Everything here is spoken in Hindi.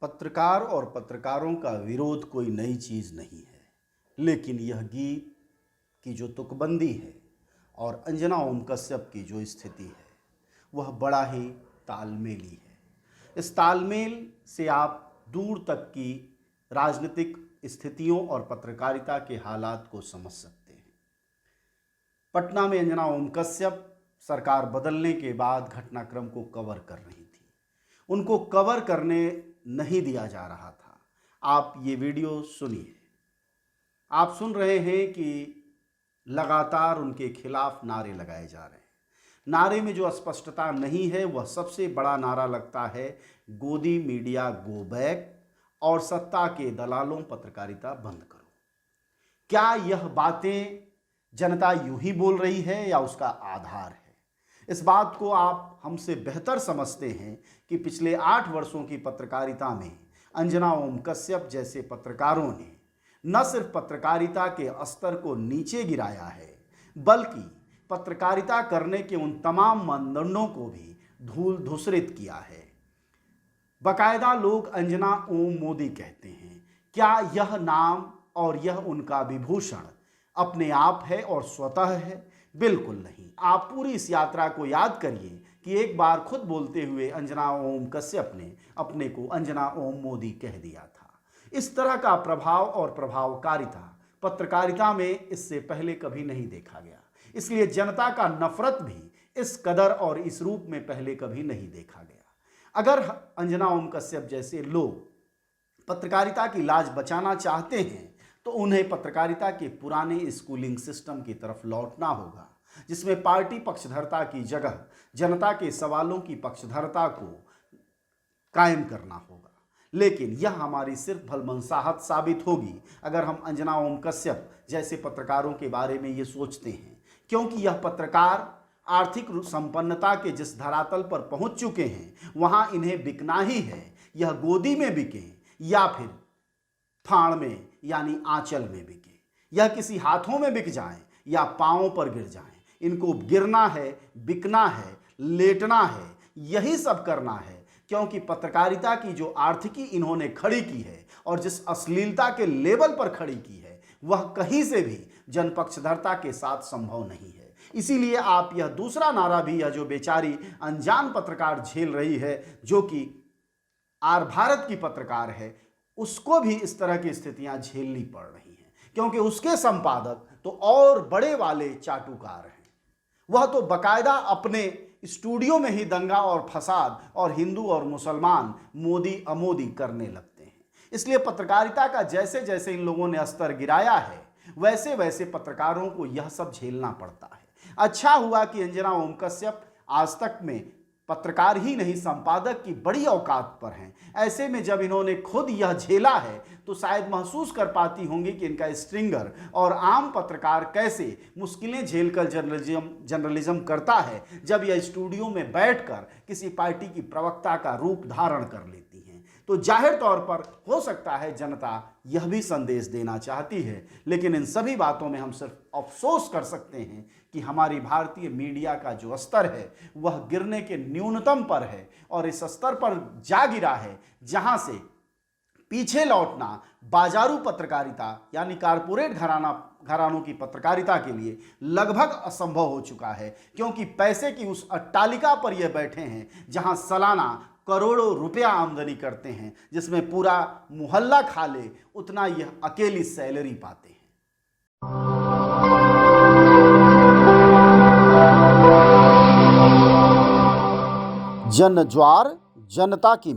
पत्रकार और पत्रकारों का विरोध कोई नई चीज़ नहीं है, लेकिन यह गीत की जो तुकबंदी है और अंजना ओम कश्यप की जो स्थिति है वह बड़ा ही तालमेली है। इस तालमेल से आप दूर तक की राजनीतिक स्थितियों और पत्रकारिता के हालात को समझ सकते हैं। पटना में अंजना ओम कश्यप सरकार बदलने के बाद घटनाक्रम को कवर कर रही थी, उनको कवर करने नहीं दिया जा रहा था। आप ये वीडियो सुनिए। आप सुन रहे हैं कि लगातार उनके खिलाफ नारे लगाए जा रहे हैं। नारे में जो स्पष्टता नहीं है वह सबसे बड़ा नारा लगता है गोदी मीडिया गो बैक और सत्ता के दलालों पत्रकारिता बंद करो। क्या यह बातें जनता यूं ही बोल रही है या उसका आधार है? इस बात को आप हमसे बेहतर समझते हैं कि पिछले 8 वर्षों की पत्रकारिता में अंजना ओम कश्यप जैसे पत्रकारों ने न सिर्फ पत्रकारिता के स्तर को नीचे गिराया है, बल्कि पत्रकारिता करने के उन तमाम मानदंडों को भी धूल धूसरित किया है। बाकायदा लोग अंजना ओम मोदी कहते हैं। क्या यह नाम और यह उनका विभूषण अपने आप है और स्वतः है? बिल्कुल नहीं। आप पूरी इस यात्रा को याद करिए कि एक बार खुद बोलते हुए अंजना ओम कश्यप ने अपने को अंजना ओम मोदी कह दिया था। इस तरह का प्रभाव और प्रभावकारिता पत्रकारिता में इससे पहले कभी नहीं देखा गया, इसलिए जनता का नफरत भी इस कदर और इस रूप में पहले कभी नहीं देखा गया। अगर अंजना ओम कश्यप जैसे लोग पत्रकारिता की लाज बचाना चाहते हैं तो उन्हें पत्रकारिता के पुराने स्कूलिंग सिस्टम की तरफ लौटना होगा, जिसमें पार्टी पक्षधरता की जगह जनता के सवालों की पक्षधरता को कायम करना होगा। लेकिन यह हमारी सिर्फ भलमनसाहत साबित होगी अगर हम अंजना ओम कश्यप जैसे पत्रकारों के बारे में ये सोचते हैं, क्योंकि यह पत्रकार आर्थिक संपन्नता के जिस धरातल पर पहुंच चुके हैं वहां इन्हें बिकना ही है। यह गोदी में बिके या फिर फाड़ में यानी आंचल में बिके, यह किसी हाथों में बिक जाएं या पांवों पर गिर जाएं, इनको गिरना है, बिकना है, लेटना है, यही सब करना है। क्योंकि पत्रकारिता की जो आर्थिकी इन्होंने खड़ी की है और जिस अश्लीलता के लेवल पर खड़ी की है वह कहीं से भी जनपक्षधरता के साथ संभव नहीं है। इसीलिए आप यह दूसरा नारा भी, यह जो बेचारी अनजान पत्रकार झेल रही है, जो कि आर भारत की पत्रकार है, उसको भी इस तरह की स्थितियां झेलनी पड़ रही हैं, क्योंकि उसके संपादक तो और बड़े वाले चाटुकार हैं। वह तो बकायदा अपने स्टूडियो में ही दंगा और फसाद और हिंदू और मुसलमान मोदी अमोदी करने लगते हैं। इसलिए पत्रकारिता का जैसे जैसे इन लोगों ने स्तर गिराया है वैसे वैसे पत्रकारों को यह सब झेलना पड़ता है। अच्छा हुआ कि अंजना ओम कश्यप आज तक में पत्रकार ही नहीं संपादक की बड़ी औकात पर हैं। ऐसे में जब इन्होंने खुद यह झेला है तो शायद महसूस कर पाती होंगी कि इनका स्ट्रिंगर और आम पत्रकार कैसे मुश्किलें झेलकर जर्नलिज्म करता है जब यह स्टूडियो में बैठकर किसी पार्टी की प्रवक्ता का रूप धारण कर लेती हैं। तो जाहिर तौर पर हो सकता है जनता यह भी संदेश देना चाहती है, लेकिन इन सभी बातों में हम सिर्फ अफसोस कर सकते हैं कि हमारी भारतीय मीडिया का जो स्तर है वह गिरने के न्यूनतम पर है और इस स्तर पर जा गिरा है जहां से पीछे लौटना बाजारू पत्रकारिता यानी कारपोरेट घरानों की पत्रकारिता के लिए लगभग असंभव हो चुका है, क्योंकि पैसे की उस अट्टालिका पर ये बैठे हैं जहां सालाना करोड़ों रुपया आमदनी करते हैं, जिसमें पूरा मोहल्ला खा ले उतना यह अकेली सैलरी पाते हैं। जन ज्वार जनता की